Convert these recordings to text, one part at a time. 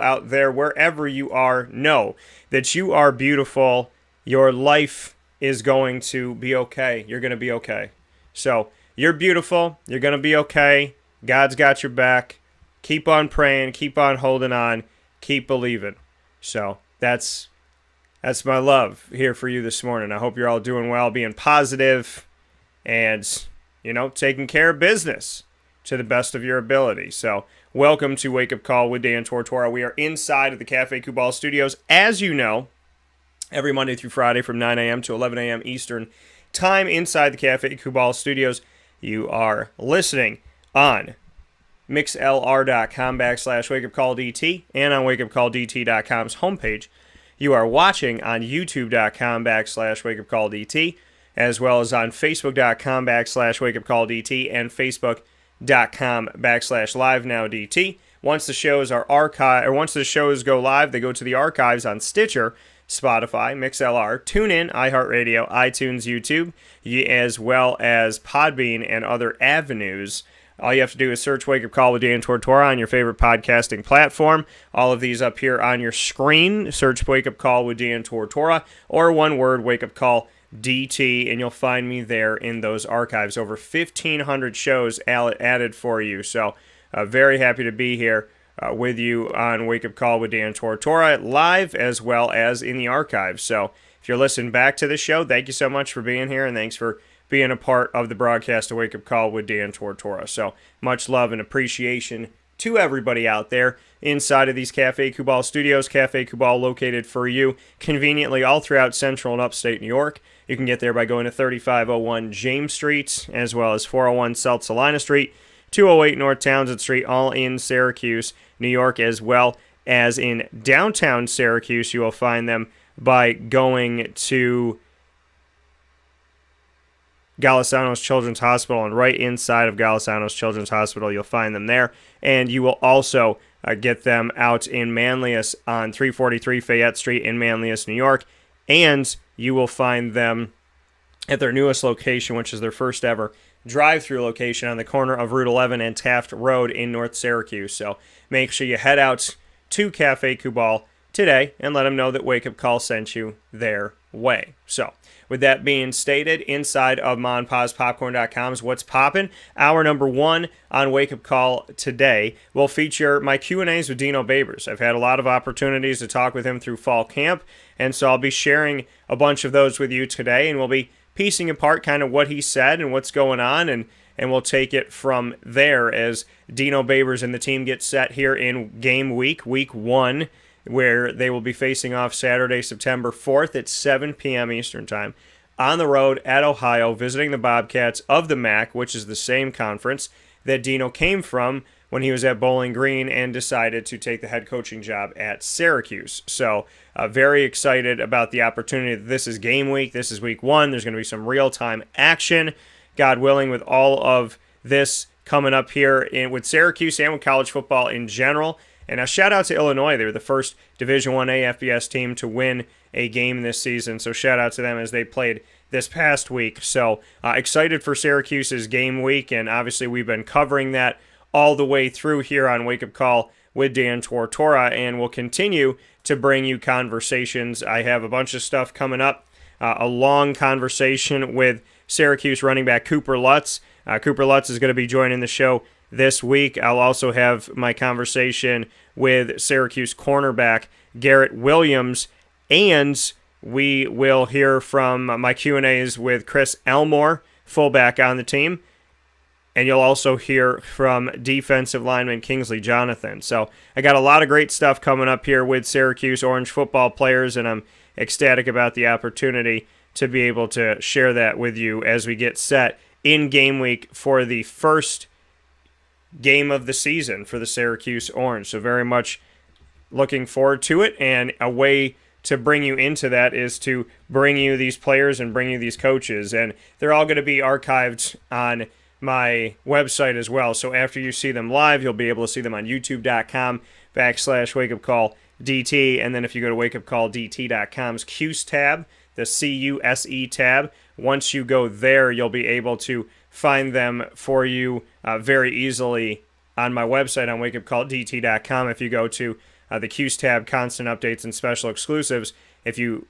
out there, wherever you are, know that you are beautiful. Your life is going to be okay. You're going to be okay. So you're beautiful. You're going to be okay. God's got your back. Keep on praying. Keep on holding on. Keep believing. So that's my love here for you this morning. I hope you're all doing well, being positive, and, taking care of business to the best of your ability. So welcome to Wake Up Call with Dan Tortora. We are inside of the Cafe Kubal studios, as you know, every Monday through Friday from 9 a.m. to 11 a.m. Eastern time inside the Cafe Kubal studios. You are listening on mixlr.com/wakeupcalldt and on wakeupcalldt.com's homepage. You are watching on youtube.com/wakeupcalldt, as well as on facebook.com/wakeupcalldt and facebook.com/livenowdt. Once the shows are once the shows go live, they go to the archives on Stitcher, Spotify, MixLR, TuneIn, iHeartRadio, iTunes, YouTube, as well as Podbean and other avenues. All you have to do is search Wake Up Call with Dan Tortora on your favorite podcasting platform. All of these up here on your screen. Search Wake Up Call with Dan Tortora, or one word, Wake Up Call DT, and you'll find me there in those archives. Over 1,500 shows added for you. So very happy to be here with you on Wake Up Call with Dan Tortora, live as well as in the archives. So if you're listening back to the show, thank you so much for being here, and thanks for being a part of the broadcast of Wake Up Call with Dan Tortora. So much love and appreciation to everybody out there inside of these Cafe Kubal studios. Cafe Kubal located for you conveniently all throughout central and upstate New York. You can get there by going to 3501 James Street, as well as 401 South Salina Street, 208 North Townsend Street, all in Syracuse, New York, as well as in downtown Syracuse. You will find them by going to Galisanos Children's Hospital, and right inside of Galisanos Children's Hospital, you'll find them there. And you will also get them out in Manlius on 343 Fayette Street in Manlius, New York. And you will find them at their newest location, which is their first ever drive-through location on the corner of Route 11 and Taft Road in North Syracuse. So make sure you head out to Cafe Kubal today and let them know that Wake Up Call sent you their way. So with that being stated, inside of MonPazPopcorn.com's What's Poppin', hour number 1 on Wake Up Call today will feature my Q&As with Dino Babers. I've had a lot of opportunities to talk with him through fall camp, and so I'll be sharing a bunch of those with you today, and we'll be piecing apart kind of what he said and what's going on, and we'll take it from there as Dino Babers and the team get set here in game week 1, where they will be facing off Saturday, September 4th at 7 p.m. Eastern Time on the road at Ohio, visiting the Bobcats of the MAC, which is the same conference that Dino came from when he was at Bowling Green and decided to take the head coaching job at Syracuse. So very excited about the opportunity. This is game week. This is week 1. There's going to be some real-time action, God willing, with all of this coming up here with Syracuse and with college football in general. And a shout out to Illinois. They were the first Division I AFBS team to win a game this season. So shout out to them as they played this past week. So excited for Syracuse's game week. And obviously we've been covering that all the way through here on Wake Up Call with Dan Tortora. And we'll continue to bring you conversations. I have a bunch of stuff coming up. A long conversation with Syracuse running back Cooper Lutz. Cooper Lutz is going to be joining the show this week. I'll also have my conversation with Syracuse cornerback Garrett Williams, and we will hear from my Q&As with Chris Elmore, fullback on the team, and you'll also hear from defensive lineman Kingsley Jonathan. So I got a lot of great stuff coming up here with Syracuse Orange football players, and I'm ecstatic about the opportunity to be able to share that with you as we get set in game week for the first game of the season for the Syracuse Orange. So very much looking forward to it, and a way to bring you into that is to bring you these players and bring you these coaches, and they're all going to be archived on my website as well. So after you see them live, you'll be able to see them on youtube.com/wakeupcalldt, and then if you go to wakeupcalldt.com's Q's tab, the CUSE tab, once you go there, you'll be able to find them for you very easily on my website on wakeupcalldt.com. If you go to the Q's tab, constant updates and special exclusives. If you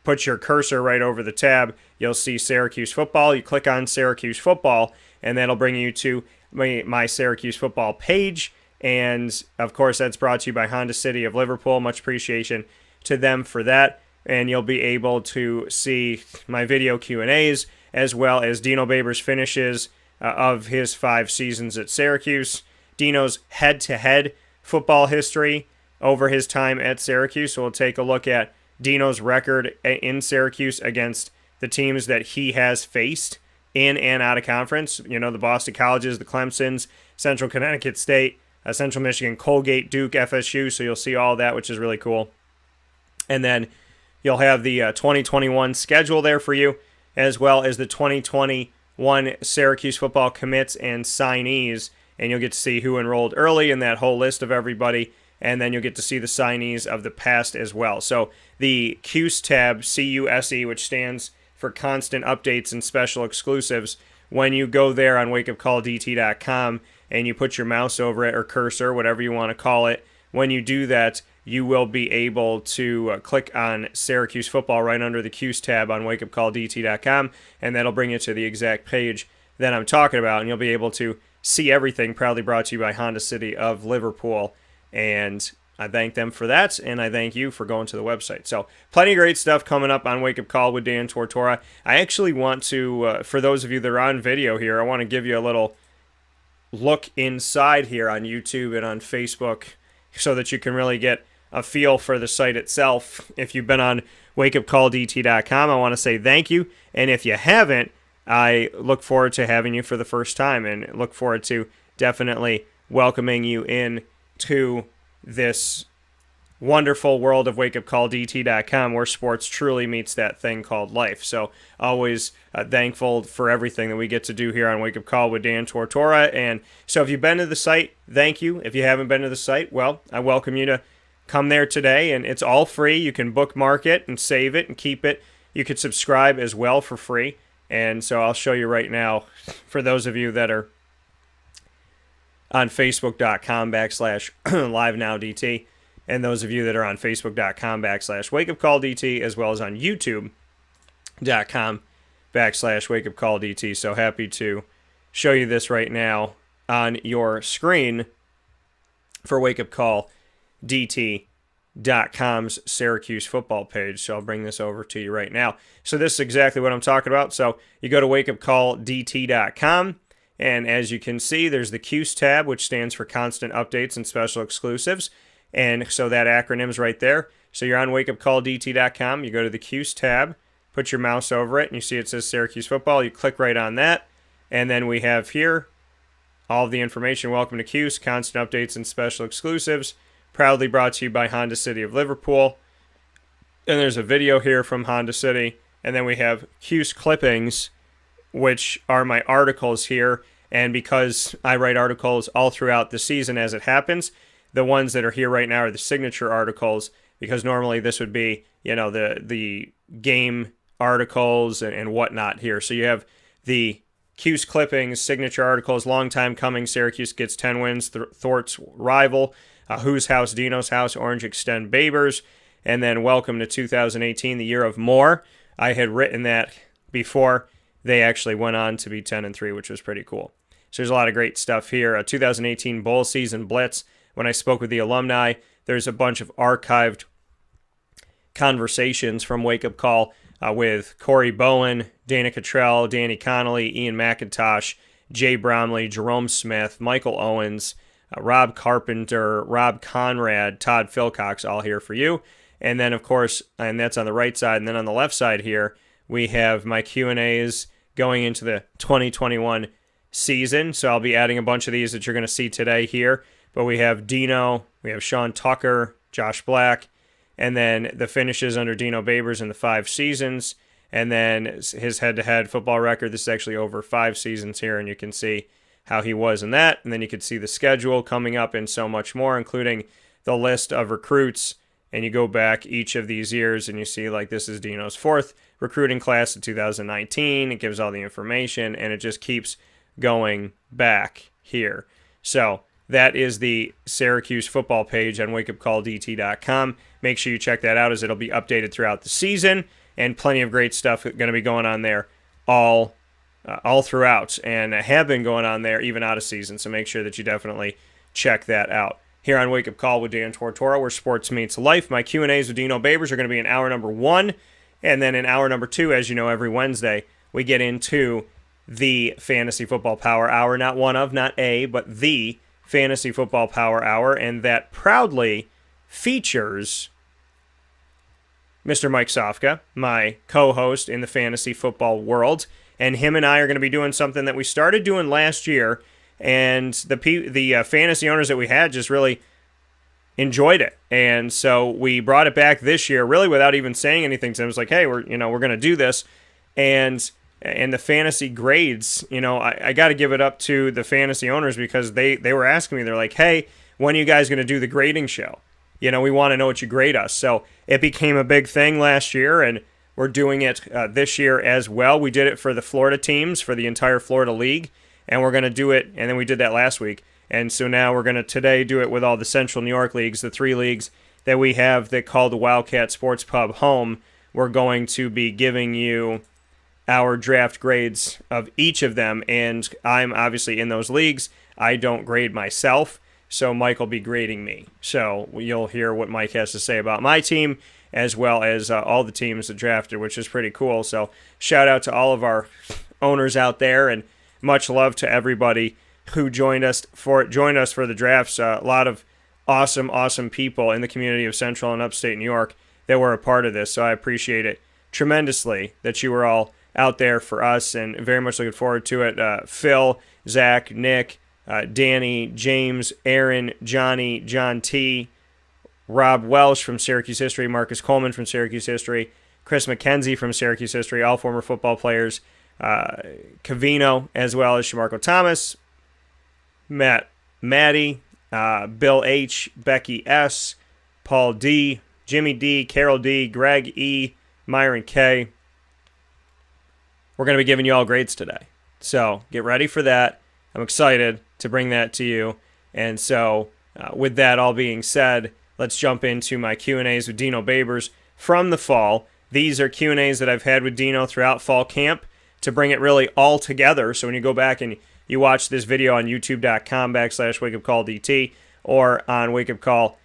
put your cursor right over the tab, you'll see Syracuse Football. You click on Syracuse Football, and that'll bring you to my Syracuse Football page. And, of course, that's brought to you by Honda City of Liverpool. Much appreciation to them for that. And you'll be able to see my video Q&As, as well as Dino Babers' finishes of his 5 seasons at Syracuse. Dino's head-to-head football history over his time at Syracuse. So we'll take a look at Dino's record in Syracuse against the teams that he has faced in and out of conference. You know, the Boston Colleges, the Clemsons, Central Connecticut State, Central Michigan, Colgate, Duke, FSU. So you'll see all that, which is really cool. And then you'll have the 2021 schedule there for you, as well as the 2021 Syracuse football commits and signees. And you'll get to see who enrolled early in that whole list of everybody. And then you'll get to see the signees of the past as well. So the CUSE tab, C-U-S-E, which stands for Constant Updates and Special Exclusives, when you go there on wakeupcalldt.com and you put your mouse over it, or cursor, whatever you want to call it, when you do that, you will be able to click on Syracuse Football right under the CUSE tab on wakeupcalldt.com, and that'll bring you to the exact page that I'm talking about, and you'll be able to see everything. Proudly brought to you by Honda City of Liverpool. And I thank them for that, and I thank you for going to the website. So plenty of great stuff coming up on Wake Up Call with Dan Tortora. I actually want to, for those of you that are on video here, I want to give you a little look inside here on YouTube and on Facebook so that you can really get a feel for the site itself. If you've been on wakeupcalldt.com, I want to say thank you. And if you haven't, I look forward to having you for the first time, and look forward to definitely welcoming you in to this wonderful world of wakeupcalldt.com, where sports truly meets that thing called life. So always thankful for everything that we get to do here on Wake Up Call with Dan Tortora. And so if you've been to the site, thank you. If you haven't been to the site, well, I welcome you to come there today, and it's all free. You can bookmark it and save it and keep it. You could subscribe as well for free. And so I'll show you right now, for those of you that are on facebook.com/livenowdt, and those of you that are on facebook.com/wakeupcalldt, as well as on youtube.com/wakeupcalldt. So happy to show you this right now on your screen for wakeupcalldt.com's Syracuse football page. So I'll bring this over to you right now. So this is exactly what I'm talking about. So you go to wakeupcalldt.com, and as you can see, there's the CUSE tab, which stands for Constant Updates and Special Exclusives. And so that acronym's right there. So you're on wakeupcalldt.com. You go to the CUSE tab, put your mouse over it, and you see it says Syracuse Football. You click right on that. And then we have here all of the information. Welcome to CUSE, Constant Updates and Special Exclusives. Proudly brought to you by Honda City of Liverpool. And there's a video here from Honda City. And then we have CUSE clippings, which are my articles here. And because I write articles all throughout the season as it happens, the ones that are here right now are the signature articles, because normally this would be, you know, the game articles and whatnot here. So you have the CUSE clippings, signature articles, long time coming, Syracuse gets 10 wins, Thorpe's rival, Whose House, Dino's House, Orange Extend Babers, and then welcome to 2018, the year of more. I had written that before they actually went on to be 10-3, which was pretty cool. So there's a lot of great stuff here. A 2018 bowl season blitz. When I spoke with the alumni, there's a bunch of archived conversations from Wake Up Call with Corey Bowen, Dana Cottrell, Danny Connolly, Ian McIntosh, Jay Bromley, Jerome Smith, Michael Owens, Rob Carpenter, Rob Conrad, Todd Philcox, all here for you. And then, of course, and that's on the right side. And then on the left side here, we have my Q&As going into the 2021 season. So I'll be adding a bunch of these that you're going to see today here. But we have Dino, we have Sean Tucker, Josh Black, and then the finishes under Dino Babers in the 5 seasons, and then his head-to-head football record. This is actually over 5 seasons here, and you can see how he was in that. And then you can see the schedule coming up and so much more, including the list of recruits. And you go back each of these years, and you see, like, this is Dino's 4th recruiting class in 2019. It gives all the information, and it just keeps going back here. So that is the Syracuse football page on wakeupcalldt.com. Make sure you check that out, as it'll be updated throughout the season, and plenty of great stuff going to be going on there all throughout, and have been going on there even out of season. So make sure that you definitely check that out. Here on Wake Up Call with Dan Tortora, where sports meets life, my Q&As with Dino Babers are going to be in hour number 1, and then in hour number 2, as you know, every Wednesday, we get into the Fantasy Football Power Hour, not one of, not a, but the Fantasy Football Power Hour, and that proudly features Mr. Mike Sofka, my co-host in the fantasy football world, and him and I are going to be doing something that we started doing last year, and the fantasy owners that we had just really enjoyed it, and so we brought it back this year, really without even saying anything to them. It was like, hey, we're going to do this, and the fantasy grades, I got to give it up to the fantasy owners, because they were asking me, they're like, hey, when are you guys going to do the grading show? We want to know what you grade us. So it became a big thing last year, and we're doing it this year as well. We did it for the Florida teams, for the entire Florida League, and we're going to do it, and then we did that last week. And so now we're going to today do it with all the Central New York leagues, the 3 leagues that we have that call the Wildcat Sports Pub home. We're going to be giving you our draft grades of each of them, and I'm obviously in those leagues. I don't grade myself, so Mike will be grading me. So you'll hear what Mike has to say about my team, as well as all the teams that drafted, which is pretty cool. So shout out to all of our owners out there, and much love to everybody who joined us for the drafts. A lot of awesome people in the community of Central and Upstate New York that were a part of this. So I appreciate it tremendously that you were all out there for us, and very much looking forward to it. Phil, Zach, Nick, Danny, James, Aaron, Johnny, John T., Rob Welsh from Syracuse History, Marcus Coleman from Syracuse History, Chris McKenzie from Syracuse History, all former football players, Cavino, as well as Shamarco Thomas, Maddie, Bill H., Becky S., Paul D., Jimmy D., Carol D., Greg E., Myron K. We're going to be giving you all grades today. So get ready for that. I'm excited to bring that to you. And so with that all being said, let's jump into my Q&As with Dino Babers from the fall. These are Q&As that I've had with Dino throughout fall camp to bring it really all together. So when you go back and you watch this video on youtube.com/wakeupcalldt or on wakeupcalldt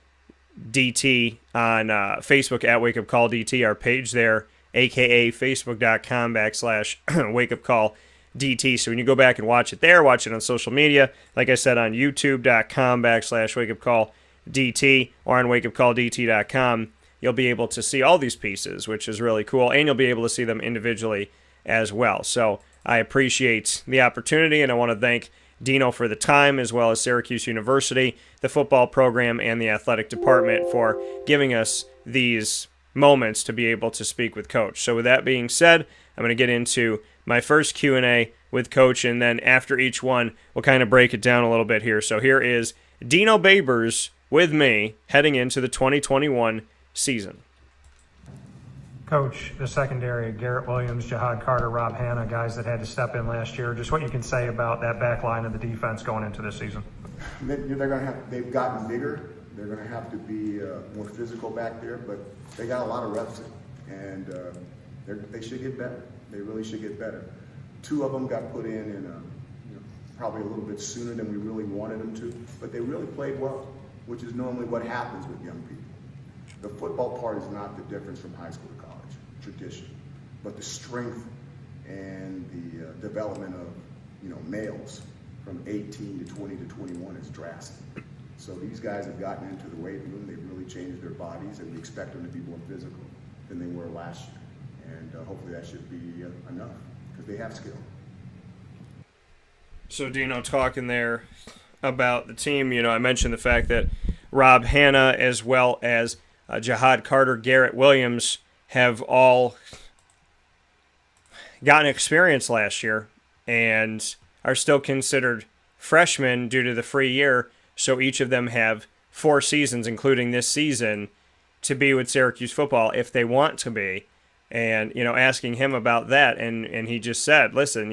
on Facebook at wakeupcalldt, our page there, aka facebook.com/wakeupcalldt. So when you go back and watch it there, watch it on social media, like I said, on youtube.com/wakeupcalldt or on wakeupcalldt.com, you'll be able to see all these pieces, which is really cool, and you'll be able to see them individually as well. So I appreciate the opportunity, and I want to thank Dino for the time, as well as Syracuse University, the football program, and the athletic department for giving us these moments to be able to speak with Coach. So with that being said, I'm going to get into my first Q&A with Coach, and then after each one, we'll kind of break it down a little bit here. So here is Dino Babers with me heading into the 2021 season. Coach, the secondary, Garrett Williams, Jihad Carter, Rob Hanna, guys that had to step in last year. Just what you can say about that back line of the defense going into this season. They've gotten bigger. They're going to have to be more physical back there, but they got a lot of reps in, and they should get better. They really should get better. 2 of them got put in probably a little bit sooner than we really wanted them to, but they really played well, which is normally what happens with young people. The football part is not the difference from high school to college, tradition, but the strength and the development of males from 18 to 20 to 21 is drastic. So these guys have gotten into the weight room, they've really changed their bodies, and we expect them to be more physical than they were last year. And hopefully that should be enough, because they have skill. So Dino, talking there about the team, I mentioned the fact that Rob Hanna, as well as Jihad Carter, Garrett Williams, have all gotten experience last year and are still considered freshmen due to the free year. So each of them have 4 seasons, including this season, to be with Syracuse football if they want to be. And, asking him about that, and he just said, listen,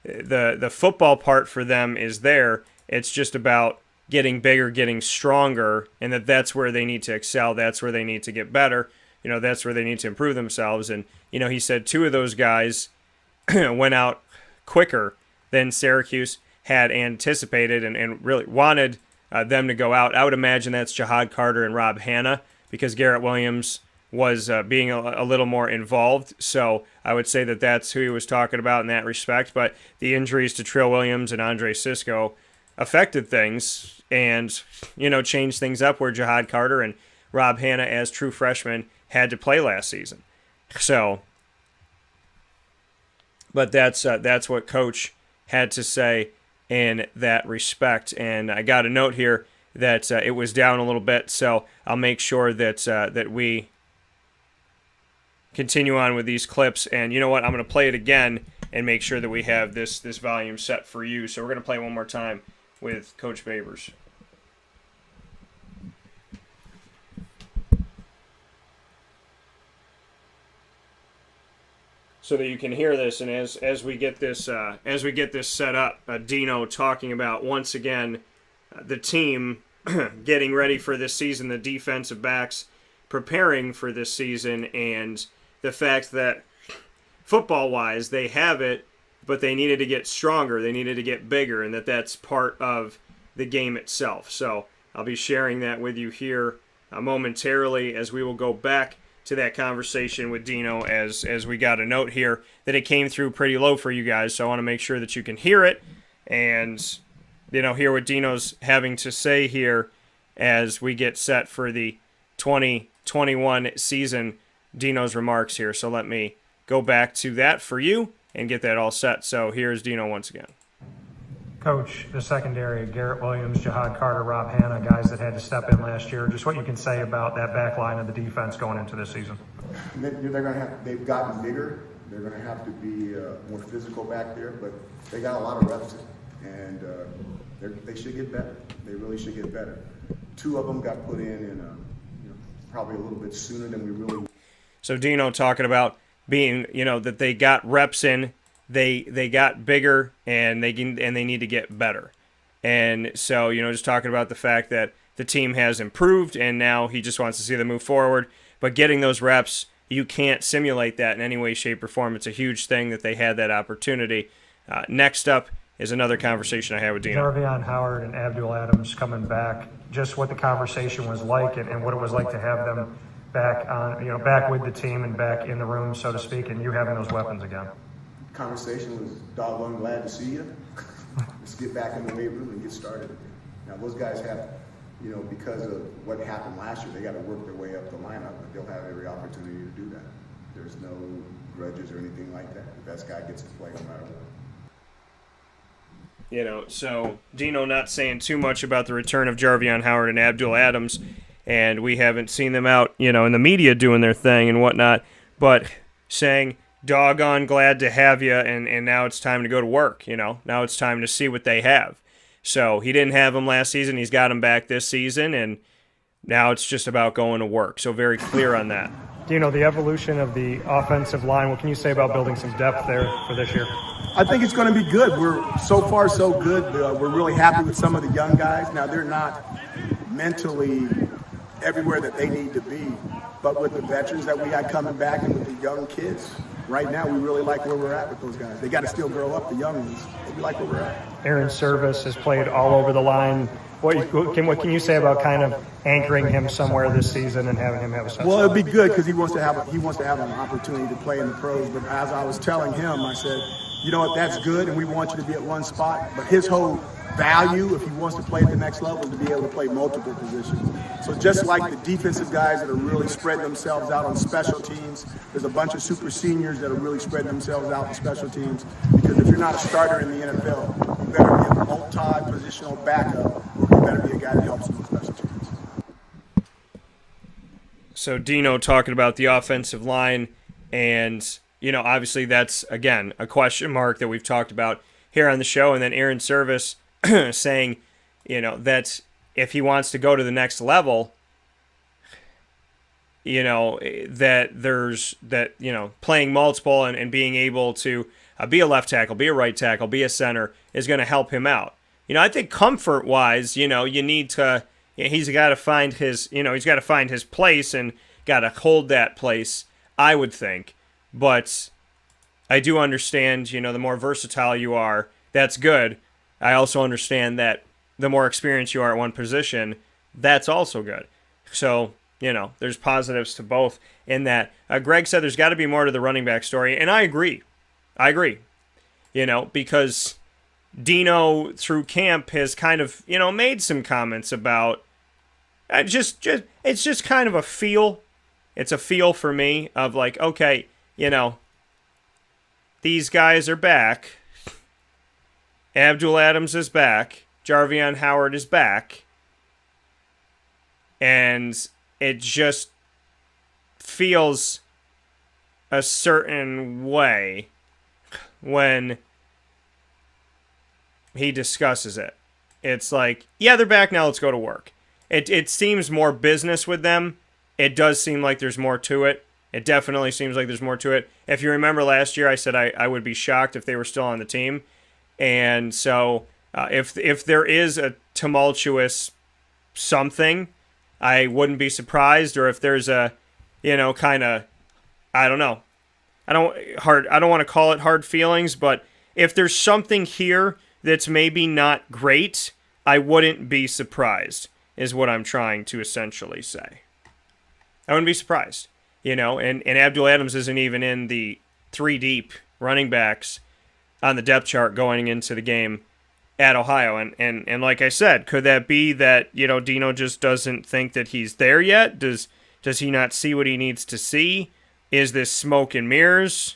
the football part for them is there. It's just about getting bigger, getting stronger, and that's where they need to excel. That's where they need to get better. That's where they need to improve themselves. And, he said two of those guys went out quicker than Syracuse had anticipated and really wanted them to go out. I would imagine that's Jihad Carter and Rob Hanna, because Garrett Williams was being a little more involved. So I would say that that's who he was talking about in that respect. But the injuries to Trill Williams and Andre Sisco affected things and, changed things up where Jihad Carter and Rob Hanna, as true freshmen, had to play last season. So, but that's what Coach had to say in that respect. And I got a note here that it was down a little bit, so I'll make sure that that we continue on with these clips. And you know what? I'm going to play it again and make sure that we have this volume set for you. So we're going to play one more time with Coach Babers. So that you can hear this, and as we get this set up, Dino talking about once again the team getting ready for this season, the defensive backs preparing for this season, and the fact that football-wise they have it, but they needed to get stronger, they needed to get bigger, and that's part of the game itself. So I'll be sharing that with you here momentarily as we will go back to that conversation with Dino as we got a note here that it came through pretty low for you guys. So I want to make sure that you can hear it and, hear what Dino's having to say here as we get set for the 2021 season, Dino's remarks here. So let me go back to that for you and get that all set. So here's Dino once again. Coach, the secondary, Garrett Williams, Jihad Carter, Rob Hanna, guys that had to step in last year, just what you can say about that back line of the defense going into this season. They've gotten bigger. They're going to have to be more physical back there, but they got a lot of reps in, and they should get better. They really should get better. Two of them got put in probably a little bit sooner than we really. So Dino talking about being, that they got reps in. They got bigger and they need to get better. And so, just talking about the fact that the team has improved and now he just wants to see them move forward. But getting those reps, you can't simulate that in any way, shape, or form. It's a huge thing that they had that opportunity. Next up is another conversation I had with Dino. Jarvion Howard and Abdul Adams coming back, just what the conversation was like and what it was like to have them back on, back with the team and back in the room, so to speak, and you having those weapons again. Conversation was doggone glad to see you. Let's get back in the weight room and get started again. Now those guys have, because of what happened last year, they got to work their way up the lineup, but they'll have every opportunity to do that. There's no grudges or anything like that. The best guy gets to play no matter what. So Dino not saying too much about the return of Jarvion Howard and Abdul Adams, and we haven't seen them out, in the media doing their thing and whatnot, but saying, doggone glad to have you, and now it's time to go to work, Now it's time to see what they have. So he didn't have them last season. He's got them back this season, and now it's just about going to work. So very clear on that. The evolution of the offensive line, what can you say about building some depth there for this year? I think it's going to be good. We're so far so good. We're really happy with some of the young guys. Now, they're not mentally everywhere that they need to be, but with the veterans that we got coming back and with the young kids, right now we really like where we're at with those guys. They got to still grow up, the young ones, but we like where we're at. Aaron Service has played all over the line. What can you say about kind of anchoring him somewhere this season and having him have a sense? Well, it'd be good because he wants to have an opportunity to play in the pros. But as I was telling him, I said, you know what, that's good, and we want you to be at one spot. But his whole value, if he wants to play at the next level, is to be able to play multiple positions. So just like the defensive guys that are really spreading themselves out on special teams, there's a bunch of super seniors that are really spreading themselves out on special teams. Because if you're not a starter in the NFL, you better be a multi-positional backup, or you better be a guy that helps them with special teams. So Dino talking about the offensive line, and obviously that's again a question mark that we've talked about here on the show. And then Aaron Service saying, that if he wants to go to the next level, that there's that, playing multiple and being able to be a left tackle, be a right tackle, be a center is going to help him out. I think comfort-wise, you need to, he's got to find his, he's got to find his place and got to hold that place, I would think. But I do understand, the more versatile you are, that's good. I also understand that the more experienced you are at one position, that's also good. So, there's positives to both in that. Greg said there's got to be more to the running back story, and I agree. Because Dino through camp has kind of, made some comments about it's just kind of a feel. It's a feel for me of like, okay, these guys are back. Abdul Adams is back. Jarvion Howard is back. And it just feels a certain way when he discusses it. It's like, yeah, they're back now, let's go to work. It seems more business with them. It does seem like there's more to it. It definitely seems like there's more to it. If you remember last year, I said I would be shocked if they were still on the team. And so if there is a tumultuous something, I wouldn't be surprised. Or if there's a, kind of, I don't know. I don't want to call it hard feelings, but if there's something here that's maybe not great, I wouldn't be surprised, is what I'm trying to essentially say. I wouldn't be surprised, and Abdul Adams isn't even in the 3 deep running backs on the depth chart going into the game at Ohio. And like I said, could that be that, Dino just doesn't think that he's there yet? Does he not see what he needs to see? Is this smoke and mirrors?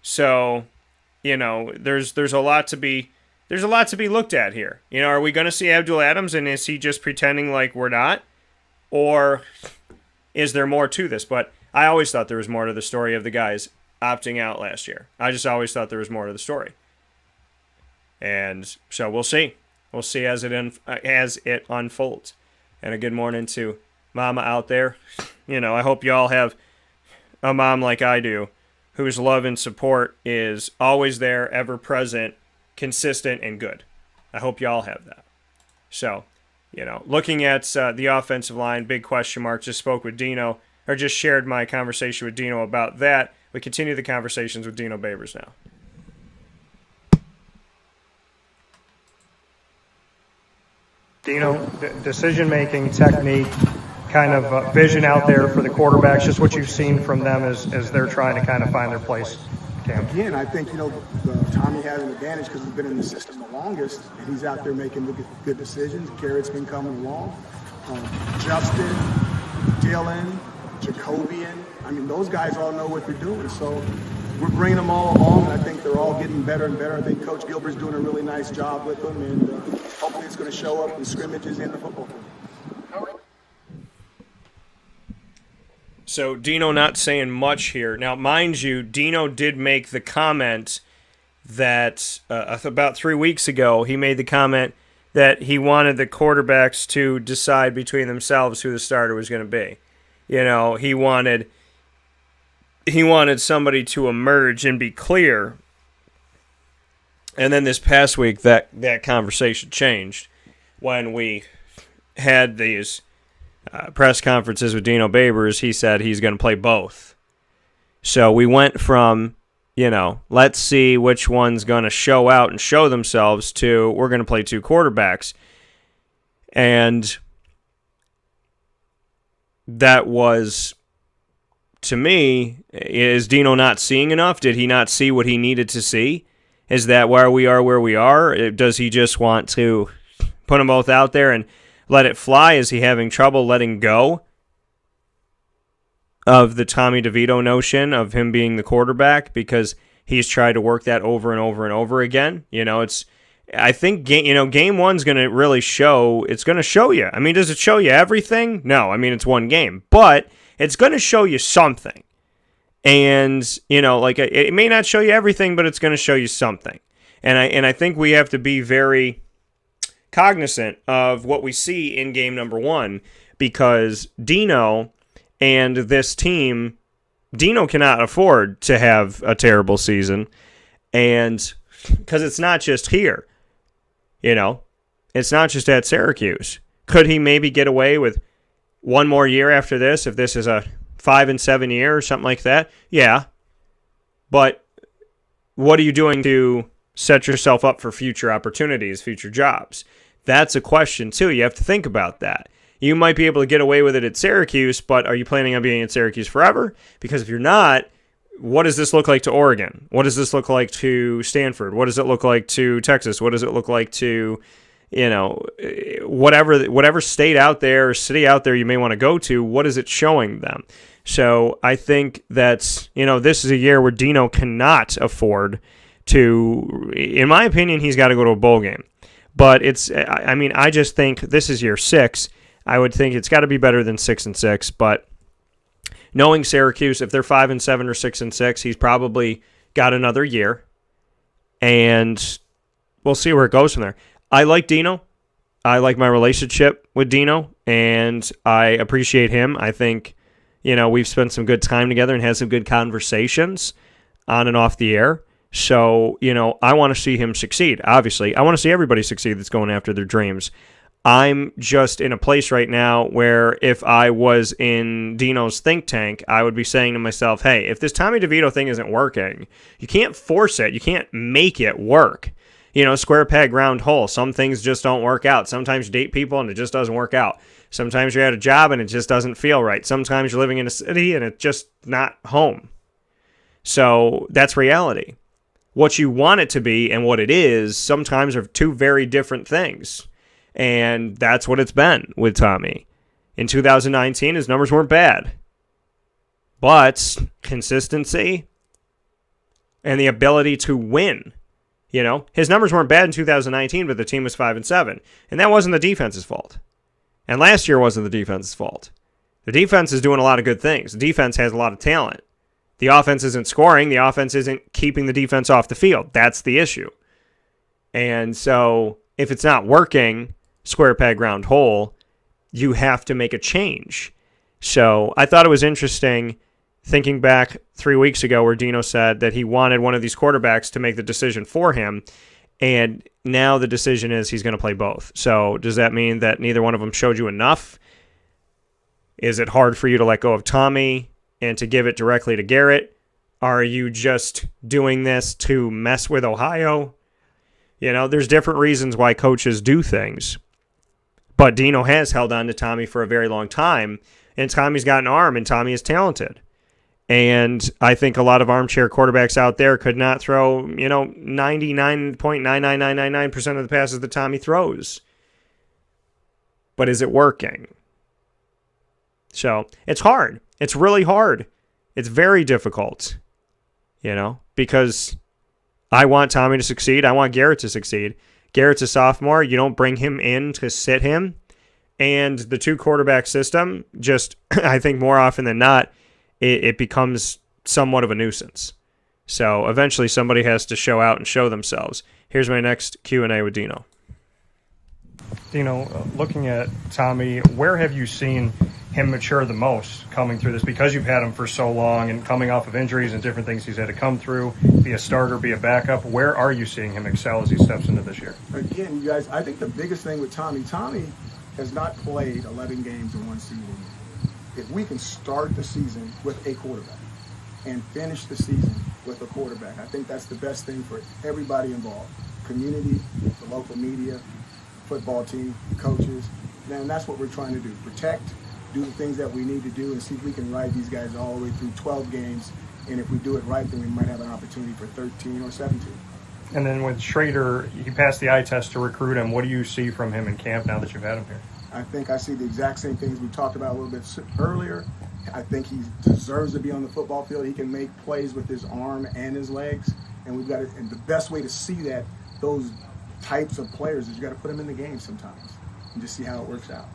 So, there's a lot to be looked at here. Are we going to see Abdul Adams, and is he just pretending like we're not? Or is there more to this? But I always thought there was more to the story of the guys opting out last year. I just always thought there was more to the story. And so we'll see. We'll see as it unfolds. And a good morning to Mama out there. I hope you all have a mom like I do, whose love and support is always there, ever present, consistent, and good. I hope you all have that. So, looking at the offensive line, big question mark. Just spoke with Dino, or just shared my conversation with Dino about that. We continue the conversations with Dino Babers now. Dino, decision-making, technique, kind of vision out there for the quarterbacks, just what you've seen from them as they're trying to kind of find their place. Again, I think, Tommy has an advantage because he's been in the system the longest, and he's out there making good decisions. Garrett's been coming along. Justin, Dylan, Jacobian, those guys all know what they're doing. So we're bringing them all along, and I think they're all getting better and better. I think Coach Gilbert's doing a really nice job with them, and hopefully it's going to show up in scrimmages in the football field. So Dino not saying much here. Now, mind you, Dino did make the comment that about 3 weeks ago, he made the comment that he wanted the quarterbacks to decide between themselves who the starter was going to be. He wanted somebody to emerge and be clear. And then this past week, that conversation changed when we had these press conferences with Dino Babers. He said he's going to play both. So we went from, let's see which one's going to show out and show themselves to we're going to play 2 quarterbacks. And that was, to me, is Dino not seeing enough? Did he not see what he needed to see? Is that why we are where we are? Does he just want to put them both out there and let it fly? Is he having trouble letting go of the Tommy DeVito notion of him being the quarterback because he's tried to work that over and over and over again? I think game one's going to really show. It's going to show you. Does it show you everything? No. It's one game, but it's going to show you something. And it may not show you everything, but it's going to show you something. And I think we have to be very cognizant of what we see in game number 1, because Dino and this team, Dino cannot afford to have a terrible season, and because it's not just here. You know, it's not just at Syracuse. Could he maybe get away with one more year after this if this is a 5-7 year or something like that? Yeah. But what are you doing to set yourself up for future opportunities, future jobs? That's a question, too. You have to think about that. You might be able to get away with it at Syracuse, but are you planning on being at Syracuse forever? Because if you're not, what does this look like to Oregon? What does this look like to Stanford? What does it look like to Texas? What does it look like to, whatever state out there or city out there you may want to go to? What is it showing them? So I think that, this is a year where Dino cannot afford to, in my opinion, he's got to go to a bowl game. But I just think this is year 6. I would think it's got to be better than 6-6, but knowing Syracuse, if they're 5-7 or 6-6, he's probably got another year, and we'll see where it goes from there. I like Dino. I like my relationship with Dino, and I appreciate him. I think, we've spent some good time together and had some good conversations on and off the air. So, I want to see him succeed, obviously. I want to see everybody succeed that's going after their dreams. I'm just in a place right now where if I was in Dino's think tank, I would be saying to myself, hey, if this Tommy DeVito thing isn't working, you can't force it. You can't make it work. Square peg, round hole. Some things just don't work out. Sometimes you date people and it just doesn't work out. Sometimes you're at a job and it just doesn't feel right. Sometimes you're living in a city and it's just not home. So that's reality. What you want it to be and what it is sometimes are two very different things. And that's what it's been with Tommy. In 2019, his numbers weren't bad. But consistency and the ability to win. His numbers weren't bad in 2019, but the team was 5-7. And that wasn't the defense's fault. And last year wasn't the defense's fault. The defense is doing a lot of good things. The defense has a lot of talent. The offense isn't scoring. The offense isn't keeping the defense off the field. That's the issue. And so if it's not working, square peg, round hole, you have to make a change. So I thought it was interesting thinking back 3 weeks ago where Dino said that he wanted one of these quarterbacks to make the decision for him. And now the decision is he's going to play both. So does that mean that neither one of them showed you enough? Is it hard for you to let go of Tommy and to give it directly to Garrett? Are you just doing this to mess with Ohio? There's different reasons why coaches do things. But Dino has held on to Tommy for a very long time, and Tommy's got an arm, and Tommy is talented. And I think a lot of armchair quarterbacks out there could not throw, 99.99999% of the passes that Tommy throws. But is it working? So it's hard. It's really hard. It's very difficult, because I want Tommy to succeed. I want Garrett to succeed. Garrett's a sophomore. You don't bring him in to sit him. And the 2-quarterback system, just I think more often than not, it becomes somewhat of a nuisance. So eventually somebody has to show out and show themselves. Here's my next Q&A with Dino. Dino, looking at Tommy, where have you seen him mature the most coming through this? Because you've had him for so long and coming off of injuries and different things he's had to come through, be a starter, be a backup. Where are you seeing him excel as he steps into this year? Again, you guys, I think the biggest thing with Tommy has not played 11 games in one season. If we can start the season with a quarterback and finish the season with a quarterback, I think that's the best thing for everybody involved. Community, the local media, football team, coaches. And that's what we're trying to do. Protect, do the things that we need to do, and see if we can ride these guys all the way through 12 games. And if we do it right, then we might have an opportunity for 13 or 17. And then with Schrader, he passed the eye test to recruit him. What do you see from him in camp now that you've had him here? I think I see the exact same things we talked about a little bit earlier. I think he deserves to be on the football field. He can make plays with his arm and his legs. And we've got to, and the best way to see that, those types of players, is you got to put them in the game sometimes and just see how it works out.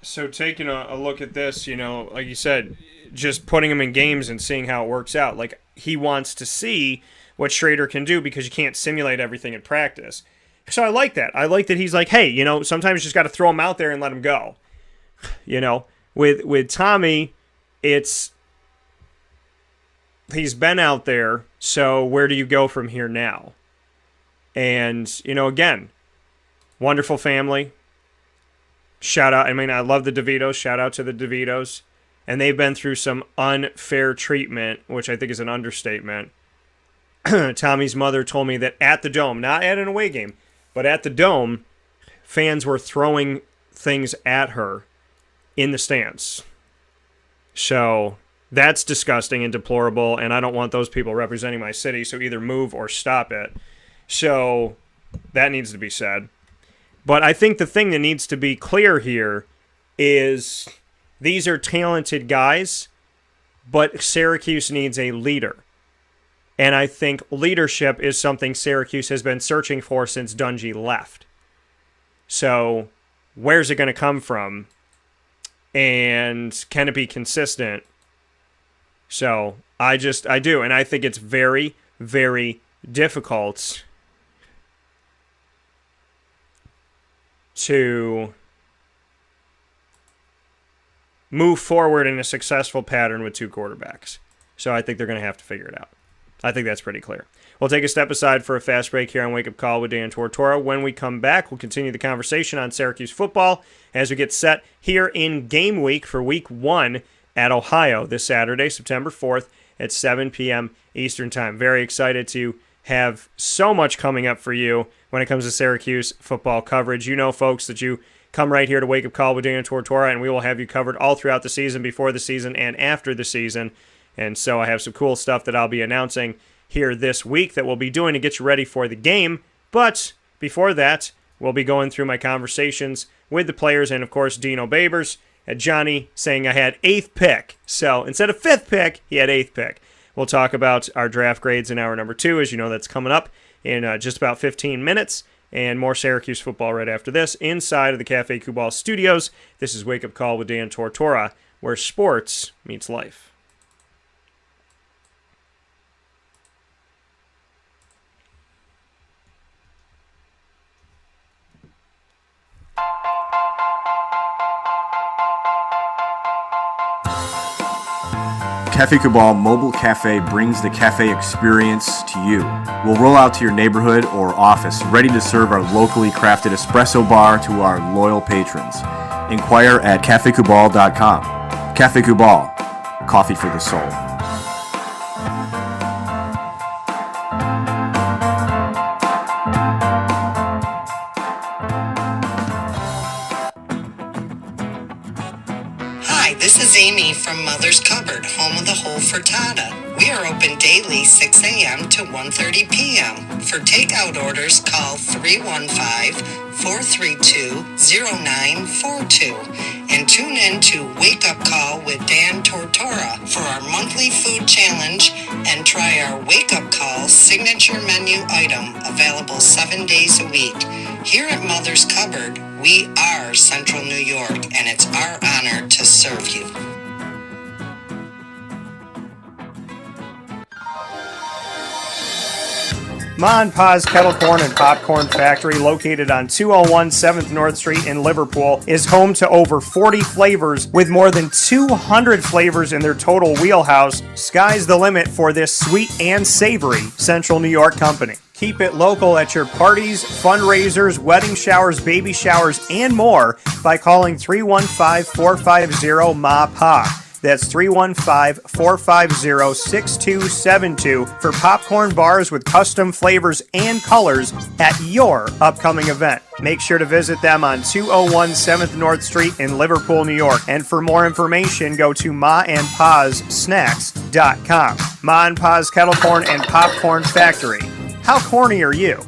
So taking a look at this, like you said, just putting him in games and seeing how it works out. Like, he wants to see what Schrader can do because you can't simulate everything in practice. So I like that. I like that he's like, hey, sometimes you just got to throw him out there and let him go. With Tommy, it's he's been out there, so where do you go from here now? And, again, wonderful family. Shout out. I mean, I love the DeVitos. Shout out to the DeVitos. And they've been through some unfair treatment, which I think is an understatement. Tommy's mother told me that at the Dome, not at an away game, but at the Dome, fans were throwing things at her in the stands. So that's disgusting and deplorable, and I don't want those people representing my city, so either move or stop it. So that needs to be said. But I think the thing that needs to be clear here is these are talented guys, but Syracuse needs a leader. And I think leadership is something Syracuse has been searching for since Dungy left. So where's it going to come from? And can it be consistent? So I do. And I think it's very, very difficult to move forward in a successful pattern with two quarterbacks. So I think they're going to have to figure it out. I think that's pretty clear. We'll take a step aside for a fast break here on Wake Up Call with Dan Tortora. When we come back, we'll continue the conversation on Syracuse football as we get set here in game week for week 1 at Ohio this Saturday, September 4th at 7 p.m. Eastern Time. Very excited to have so much coming up for you when it comes to Syracuse football coverage. You know, folks, that you come right here to Wake Up Call with Dan Tortora, and we will have you covered all throughout the season, before the season, and after the season. And so I have some cool stuff that I'll be announcing here this week that we'll be doing to get you ready for the game. But before that, we'll be going through my conversations with the players and, of course, Dino Babers. Johnny saying I had 8th pick. So instead of 5th pick, he had 8th pick. We'll talk about our draft grades in hour number 2. As you know, that's coming up in just about 15 minutes. And more Syracuse football right after this inside of the Cafe Kubal studios. This is Wake Up Call with Dan Tortora, where sports meets life. Cafe Cabal Mobile Cafe brings the cafe experience to you. We'll roll out to your neighborhood or office, ready to serve our locally crafted espresso bar to our loyal patrons. Inquire at cafecubal.com. Cafe Cabal, coffee for the soul. This is Amy from Mother's Cupboard, home of the whole frittata. We are open daily 6 a.m. to 1:30 p.m. For takeout orders, call 315-432-0942 and tune in to Wake Up Call with Dan Tortora for our monthly food challenge and try our Wake Up Call signature menu item available 7 days a week. Here at Mother's Cupboard, we are Central New York, and it's our honor to serve you. Ma and Pa's Kettle Corn and Popcorn Factory, located on 201 7th North Street in Liverpool, is home to over 40 flavors with more than 200 flavors in their total wheelhouse. Sky's the limit for this sweet and savory Central New York company. Keep it local at your parties, fundraisers, wedding showers, baby showers, and more by calling 315-450-MA-PA. That's 315-450-6272 for popcorn bars with custom flavors and colors at your upcoming event. Make sure to visit them on 201 7th North Street in Liverpool, New York. And for more information, go to maandpassnacks.com. Ma and Pa's Kettle Corn and Popcorn Factory. How corny are you?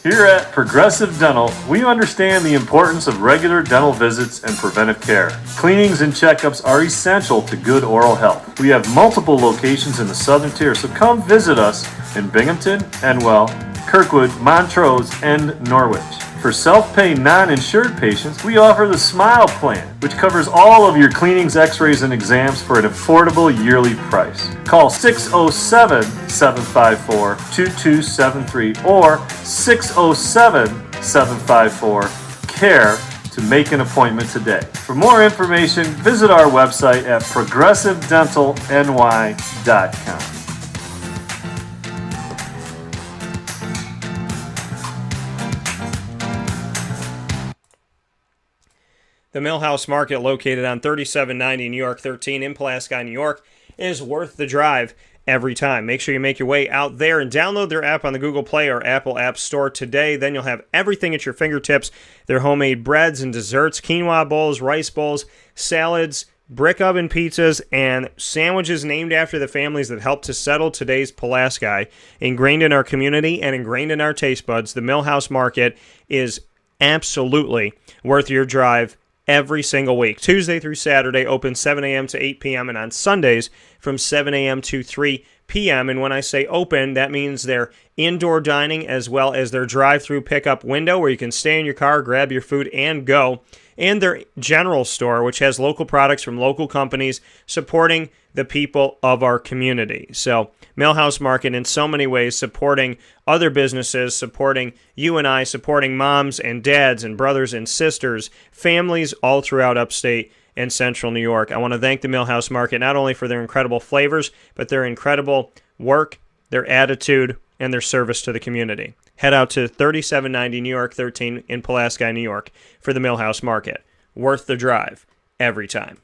Here at Progressive Dental, we understand the importance of regular dental visits and preventive care. Cleanings and checkups are essential to good oral health. We have multiple locations in the southern tier, so come visit us in Binghamton, Enwell, Kirkwood, Montrose, and Norwich. For self-pay non-insured patients, we offer the Smile Plan, which covers all of your cleanings, x-rays, and exams for an affordable yearly price. Call 607-754-2273 or 607-754-CARE to to make an appointment today. For more information, visit our website at progressivedentalny.com. The Millhouse Market, located on 3790 New York 13 in Pulaski, New York, is worth the drive every time. Make sure you make your way out there and download their app on the Google Play or Apple App Store today. Then you'll have everything at your fingertips. Their homemade breads and desserts, quinoa bowls, rice bowls, salads, brick oven pizzas, and sandwiches named after the families that helped to settle today's Pulaski. Ingrained in our community and ingrained in our taste buds, the Millhouse Market is absolutely worth your drive every single week. Tuesday through Saturday, open 7 a.m. to 8 p.m., and on Sundays from 7 a.m. to 3 p.m. And when I say open, that means their indoor dining as well as their drive-through pickup window where you can stay in your car, grab your food, and go. And their general store, which has local products from local companies supporting the people of our community. So, Millhouse Market in so many ways supporting other businesses, supporting you and I, supporting moms and dads and brothers and sisters, families all throughout upstate and central New York. I want to thank the Millhouse Market not only for their incredible flavors, but their incredible work, their attitude, and their service to the community. Head out to 3790 New York 13 in Pulaski, New York for the Millhouse Market. Worth the drive every time.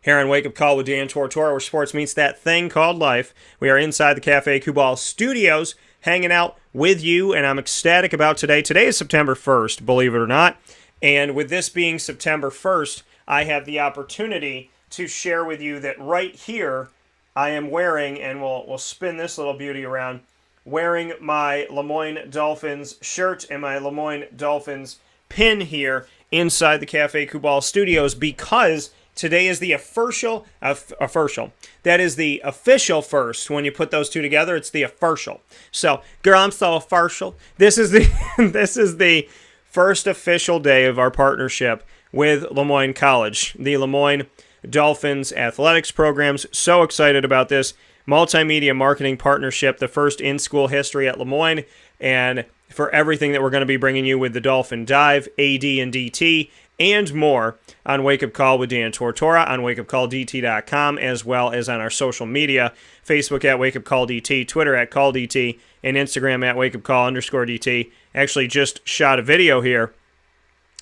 Here on Wake Up Call with Dan Tortora, where sports meets that thing called life. We are inside the Cafe Football studios, hanging out with you, and I'm ecstatic about today. Today is September 1st, believe it or not. And with this being September 1st, I have the opportunity to share with you that right here, I am wearing, and we'll spin this little beauty around, wearing my Lemoyne Dolphins shirt and my Lemoyne Dolphins pin here inside the Cafe Football studios because today is the official. That is the official first. When you put those two together, it's the official. So, girl, I'm so official. This is the first official day of our partnership with Lemoyne College, the Lemoyne Dolphins athletics programs. So excited about this multimedia marketing partnership, the first in school history at Lemoyne, and for everything that we're going to be bringing you with the Dolphin Dive, AD and DT, and more on Wake Up Call with Dan Tortora on wakeupcalldt.com, as well as on our social media, Facebook at Wake Up Call DT, Twitter at Call DT, and Instagram at wakeupcall_DT. Actually just shot a video here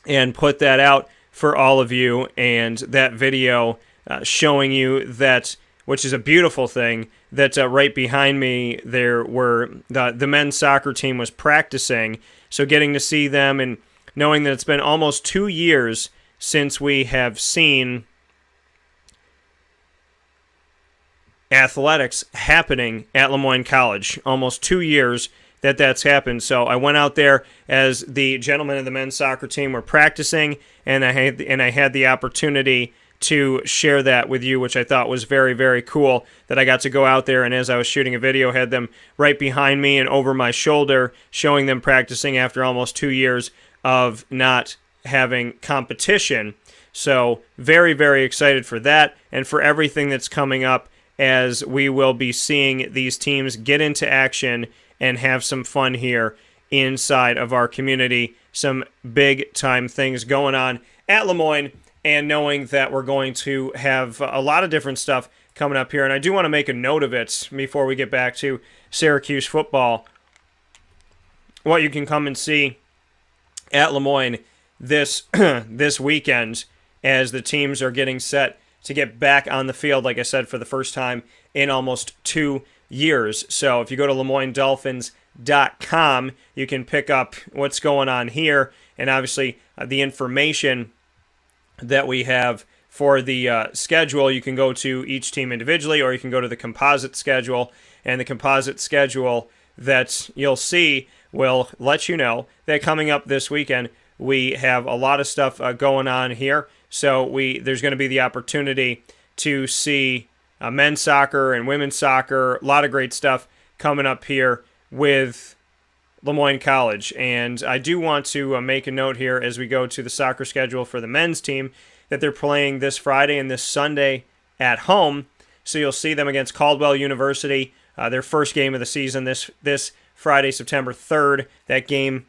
and put that out for all of you, and that video showing you that, which is a beautiful thing, that right behind me there were the men's soccer team was practicing, so getting to see them and knowing that it's been almost 2 years since we have seen athletics happening at Lemoyne College. Almost 2 years that's happened. So I went out there as the gentlemen of the men's soccer team were practicing, and I had the opportunity to share that with you, which I thought was very, very cool, that I got to go out there, and as I was shooting a video, had them right behind me and over my shoulder, showing them practicing after almost 2 years of not having competition. So very, very excited for that and for everything that's coming up as we will be seeing these teams get into action and have some fun here inside of our community. Some big-time things going on at Lemoyne, and knowing that we're going to have a lot of different stuff coming up here. And I do want to make a note of it before we get back to Syracuse football. What you can come and see at Lemoyne this weekend as the teams are getting set to get back on the field, like I said, for the first time in almost 2 years. So if you go to LeMoyneDolphins.com, you can pick up what's going on here, and obviously the information that we have for the schedule. You can go to each team individually, or you can go to the composite schedule, and the composite schedule that you'll see will let you know that coming up this weekend, we have a lot of stuff going on here. So there's going to be the opportunity to see men's soccer and women's soccer, a lot of great stuff coming up here with Lemoyne College. And I do want to make a note here as we go to the soccer schedule for the men's team that they're playing this Friday and this Sunday at home. So you'll see them against Caldwell University, their first game of the season this Friday, September 3rd. That game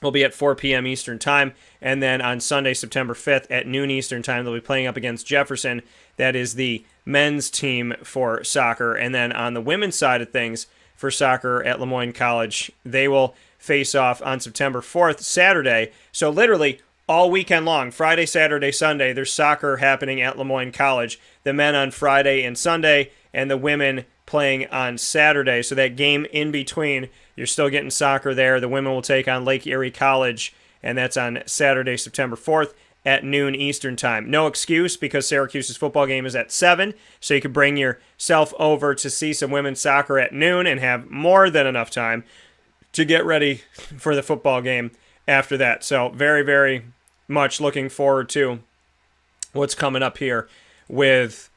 will be at 4 p.m. Eastern Time. And then on Sunday, September 5th at noon Eastern Time, they'll be playing up against Jefferson. That is the men's team for soccer. And then on the women's side of things for soccer at Lemoyne College, they will face off on September 4th, Saturday. So literally all weekend long, Friday, Saturday, Sunday, there's soccer happening at Lemoyne College. The men on Friday and Sunday, and the women playing on Saturday. So that game in between, you're still getting soccer there. The women will take on Lake Erie College, and that's on Saturday, September 4th at noon Eastern Time. No excuse, because Syracuse's football game is at 7, so you could bring yourself over to see some women's soccer at noon and have more than enough time to get ready for the football game after that. So very, very much looking forward to what's coming up here with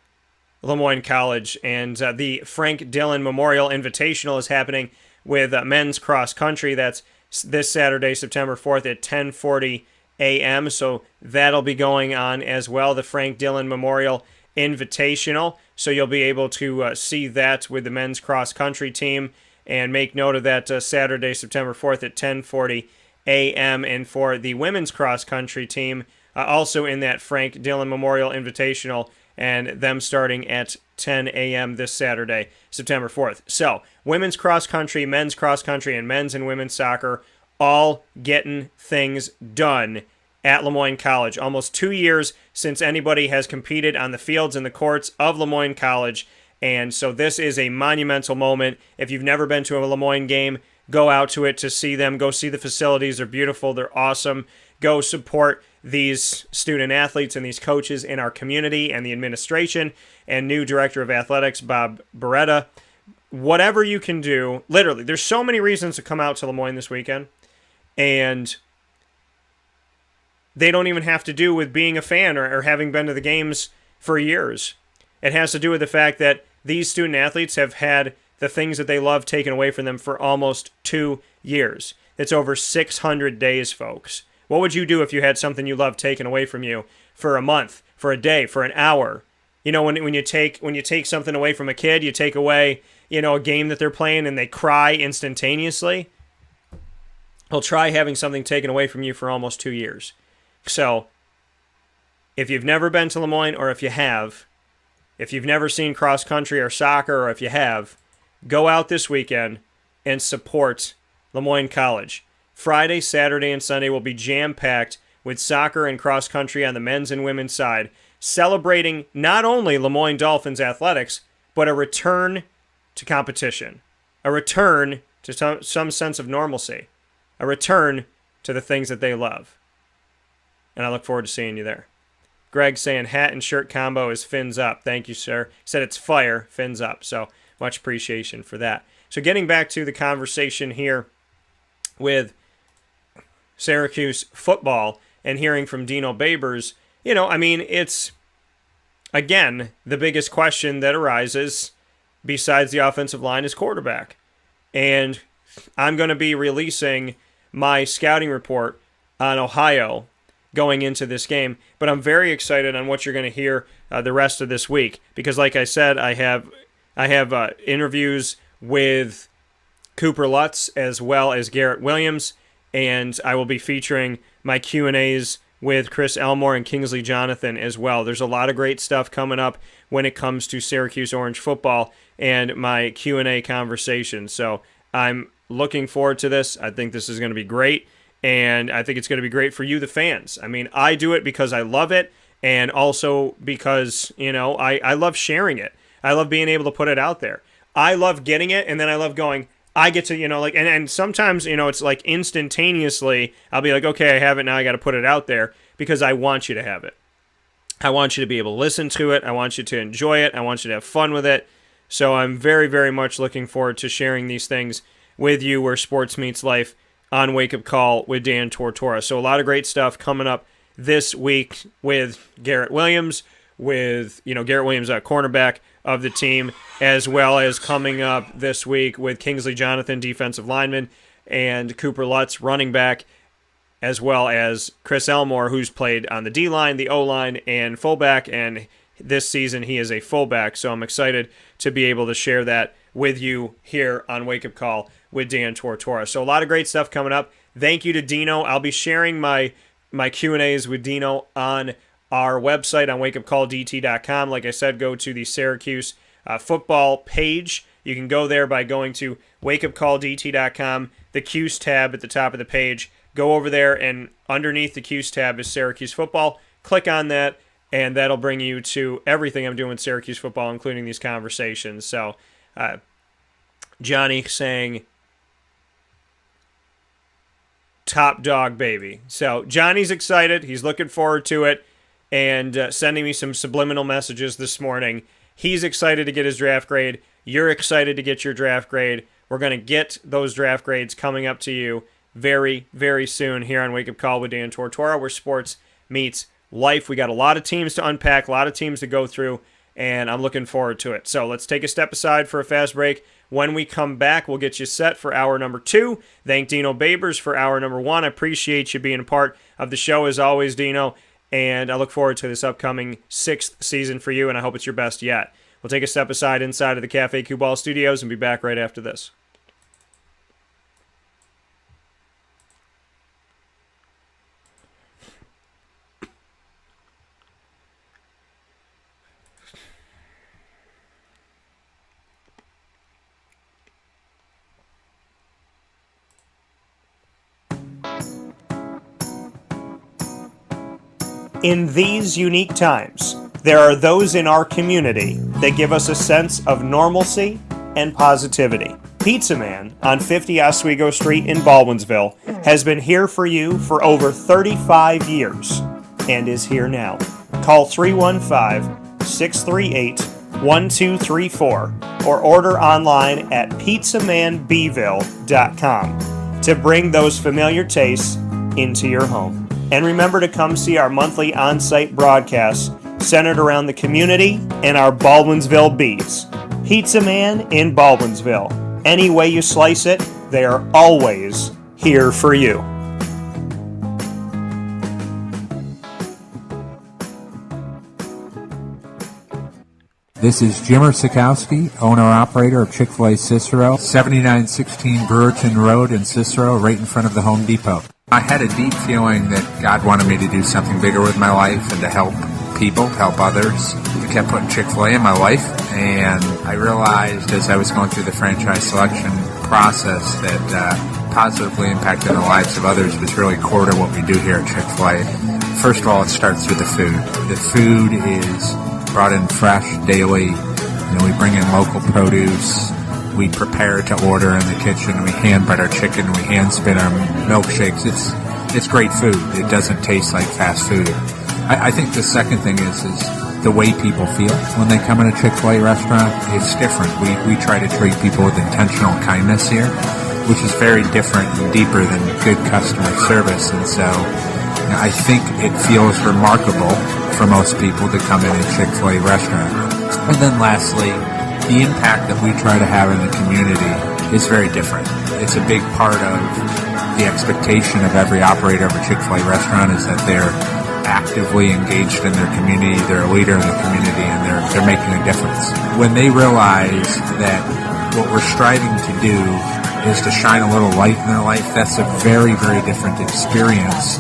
Lemoyne College. And the Frank Dillon Memorial Invitational is happening with men's cross country. That's this Saturday, September 4th at 10:40 a.m. So that'll be going on as well, the Frank Dillon Memorial Invitational. So you'll be able to see that with the men's cross country team, and make note of that Saturday, September 4th at 10:40 a.m. And for the women's cross country team, also in that Frank Dillon Memorial Invitational, and them starting at 10 a.m. this Saturday, September 4th. So women's cross country, men's cross country, and men's and women's soccer all getting things done at Lemoyne College. Almost 2 years since anybody has competed on the fields and the courts of Lemoyne College. And so this is a monumental moment. If you've never been to a Lemoyne game, go out to it to see them. Go see the facilities. They're beautiful. They're awesome. Go support these student athletes and these coaches in our community, and the administration and new director of athletics, Bob Beretta. Whatever you can do, literally, there's so many reasons to come out to Lemoyne this weekend, and they don't even have to do with being a fan or having been to the games for years. It has to do with the fact that these student athletes have had the things that they love taken away from them for almost 2 years. It's over 600 days, folks. What would you do if you had something you love taken away from you for a month, for a day, for an hour? You know, when you take something away from a kid, you take away, a game that they're playing and they cry instantaneously. Well, try having something taken away from you for almost 2 years. So, if you've never been to Lemoyne, or if you've never seen cross country or soccer, or if you have, go out this weekend and support Lemoyne College. Friday, Saturday, and Sunday will be jam-packed with soccer and cross country on the men's and women's side, celebrating not only Lemoyne Dolphins athletics, but a return to competition, a return to some sense of normalcy, a return to the things that they love. And I look forward to seeing you there. Greg saying hat and shirt combo is fins up. Thank you, sir. He said it's fire, fins up. So much appreciation for that. So getting back to the conversation here with Syracuse football and hearing from Dino Babers, it's, again, the biggest question that arises besides the offensive line is quarterback. And I'm going to be releasing my scouting report on Ohio going into this game, but I'm very excited on what you're going to hear the rest of this week, because like I said, I have interviews with Cooper Lutz as well as Garrett Williams, and I will be featuring my Q&As with Chris Elmore and Kingsley Jonathan as well. There's a lot of great stuff coming up when it comes to Syracuse Orange football and my Q&A conversation. So I'm looking forward to this. I think this is going to be great, and I think it's going to be great for you, the fans. I mean, I do it because I love it, and also because, I love sharing it. I love being able to put it out there. I love getting it, and then I love going, I get to, and sometimes, it's like instantaneously, I'll be like, okay, I have it, now I got to put it out there, because I want you to have it. I want you to be able to listen to it. I want you to enjoy it. I want you to have fun with it. So I'm very, very much looking forward to sharing these things with you where sports meets life on Wake Up Call with Dan Tortora. So a lot of great stuff coming up this week with Garrett Williams, Garrett Williams, cornerback of the team, as well as coming up this week with Kingsley Jonathan, defensive lineman, and Cooper Lutz, running back, as well as Chris Elmore, who's played on the D-line, the O-line, and fullback, and this season he is a fullback, so I'm excited to be able to share that with you here on Wake Up Call with Dan Tortora. So a lot of great stuff coming up. Thank you to Dino. I'll be sharing my Q&As with Dino on our website on wakeupcalldt.com. Like I said, go to the Syracuse Football page. You can go there by going to wakeupcalldt.com, the Q's tab at the top of the page. Go over there, and underneath the Q's tab is Syracuse Football. Click on that, and that'll bring you to everything I'm doing with Syracuse Football, including these conversations. So, Johnny saying, top dog, baby. So, Johnny's excited. He's looking forward to it, and sending me some subliminal messages this morning. He's excited to get his draft grade. You're excited to get your draft grade. We're going to get those draft grades coming up to you very, very soon here on Wake Up Call with Dan Tortora, where sports meets life. We got a lot of teams to unpack, a lot of teams to go through, and I'm looking forward to it. So let's take a step aside for a fast break. When we come back, we'll get you set for hour number 2. Thank Dino Babers for hour number 1. I appreciate you being a part of the show as always, Dino, and I look forward to this upcoming 6th season for you, and I hope it's your best yet. We'll take a step aside inside of the Cafe Cuball studios and be back right after this. In these unique times, there are those in our community that give us a sense of normalcy and positivity. Pizza Man on 50 Oswego Street in Baldwinsville has been here for you for over 35 years and is here now. Call 315-638-1234 or order online at pizzamanbville.com to bring those familiar tastes into your home. And remember to come see our monthly on-site broadcasts centered around the community and our Baldwinsville Bees. Pizza Man in Baldwinsville. Any way you slice it, they are always here for you. This is Jimmer Sikowski, owner-operator of Chick-fil-A Cicero, 7916 Brewerton Road in Cicero, right in front of the Home Depot. I had a deep feeling that God wanted me to do something bigger with my life and to help people, help others. I kept putting Chick-fil-A in my life, and I realized as I was going through the franchise selection process that positively impacting the lives of others was really core to what we do here at Chick-fil-A. First of all, it starts with the food. The food is brought in fresh daily. We bring in local produce. We prepare to order in the kitchen. We hand bread our chicken. We hand spin our milkshakes. It's great food. It doesn't taste like fast food. I think the second thing is the way people feel when they come in a Chick-fil-A restaurant. It's different. We try to treat people with intentional kindness here, which is very different and deeper than good customer service. And so I think it feels remarkable for most people to come in a Chick-fil-A restaurant. And then lastly, the impact that we try to have in the community is very different. It's a big part of the expectation of every operator of a Chick-fil-A restaurant is that they're actively engaged in their community, they're a leader in the community, and they're making a difference. When they realize that what we're striving to do is to shine a little light in their life, that's a very, very different experience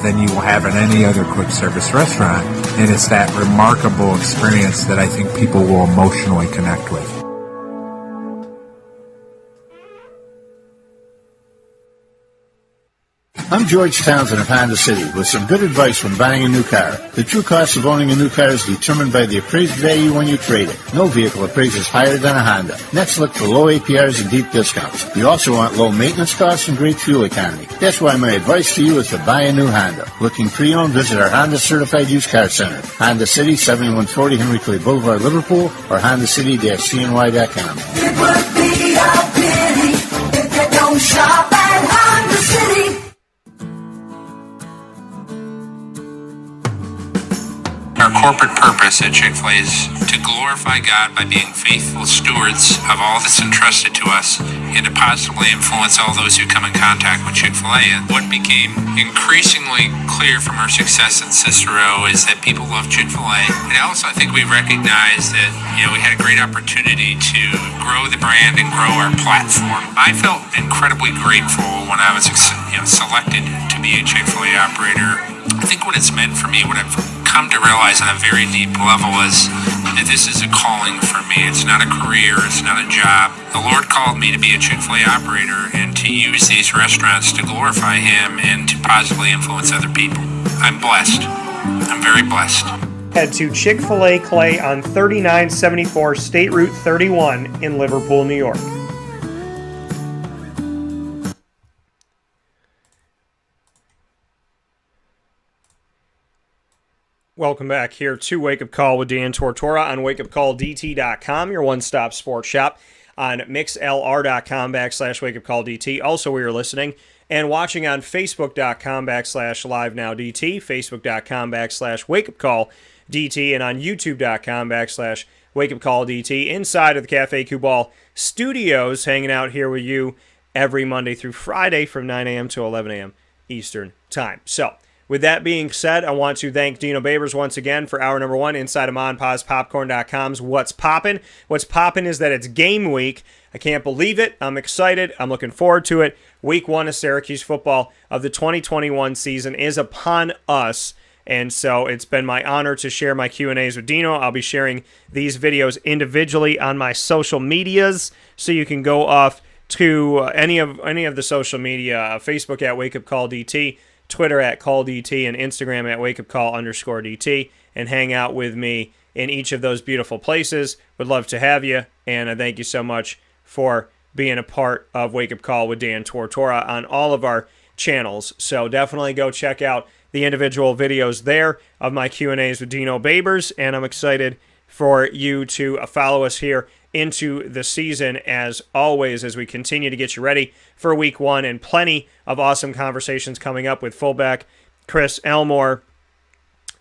than you will have in any other quick service restaurant. And it's that remarkable experience that I think people will emotionally connect with. I'm George Townsend of Honda City with some good advice when buying a new car. The true cost of owning a new car is determined by the appraised value when you trade it. No vehicle appraises higher than a Honda. Next, look for low APRs and deep discounts. You also want low maintenance costs and great fuel economy. That's why my advice to you is to buy a new Honda. Looking pre-owned, visit our Honda Certified Used Car Center. Honda City, 7140 Henry Clay Boulevard, Liverpool, or HondaCity-CNY.com. It would be a pity if you don't shop at Honda City. Our corporate purpose at Chick-fil-A is to glorify God by being faithful stewards of all that's entrusted to us and to positively influence all those who come in contact with Chick-fil-A. And what became increasingly clear from our success in Cicero is that people love Chick-fil-A. And also I think we recognized that, we had a great opportunity to grow the brand and grow our platform. I felt incredibly grateful when I was selected to be a Chick-fil-A operator. I think what it's meant for me, what I've come to realize on a very deep level is that this is a calling for me. It's not a career, it's not a job. The Lord called me to be a Chick-fil-A operator and to use these restaurants to glorify Him and to positively influence other people. I'm blessed. I'm very blessed. Head to Chick-fil-A Clay on 3974 State Route 31 in Liverpool, New York. Welcome back here to Wake Up Call with Dan Tortora on wakeupcalldt.com, your one-stop sports shop, on mixlr.com/wakeupcalldt. Also, we are listening and watching on facebook.com/livenowdt, facebook.com/wakeupcalldt, and on youtube.com/wakeupcalldt, inside of the Cafe Football studios, hanging out here with you every Monday through Friday from 9 a.m. to 11 a.m. Eastern Time. So, with that being said, I want to thank Dino Babers once again for hour number one inside of MonPazPopcorn.com's What's Poppin'. What's Poppin' is that it's game week. I can't believe it. I'm excited. I'm looking forward to it. Week one of Syracuse football of the 2021 season is upon us. And so it's been my honor to share my Q&As with Dino. I'll be sharing these videos individually on my social medias, so you can go off to any of the social media, Facebook at WakeUpCallDT, Twitter at CallDT, and Instagram at WakeUpCall_DT, and hang out with me in each of those beautiful places. Would love to have you, and I thank you so much for being a part of Wake Up Call with Dan Tortora on all of our channels. So definitely go check out the individual videos there of my Q&As with Dino Babers, and I'm excited for you to follow us here into the season, as always, as we continue to get you ready for week one, and plenty of awesome conversations coming up with fullback Chris Elmore,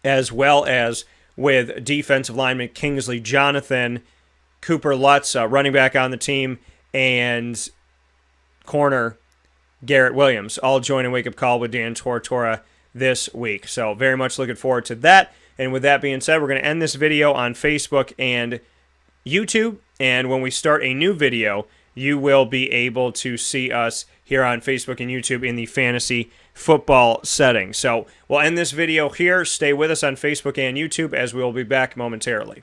as well as with defensive lineman Kingsley Jonathan, Cooper Lutz, running back on the team, and corner Garrett Williams, all joining Wake Up Call with Dan Tortora this week. So very much looking forward to that. And with that being said, we're going to end this video on Facebook and YouTube, and when we start a new video, you will be able to see us here on Facebook and YouTube in the fantasy football setting. So we'll end this video here. Stay with us on Facebook and YouTube, as we'll be back momentarily.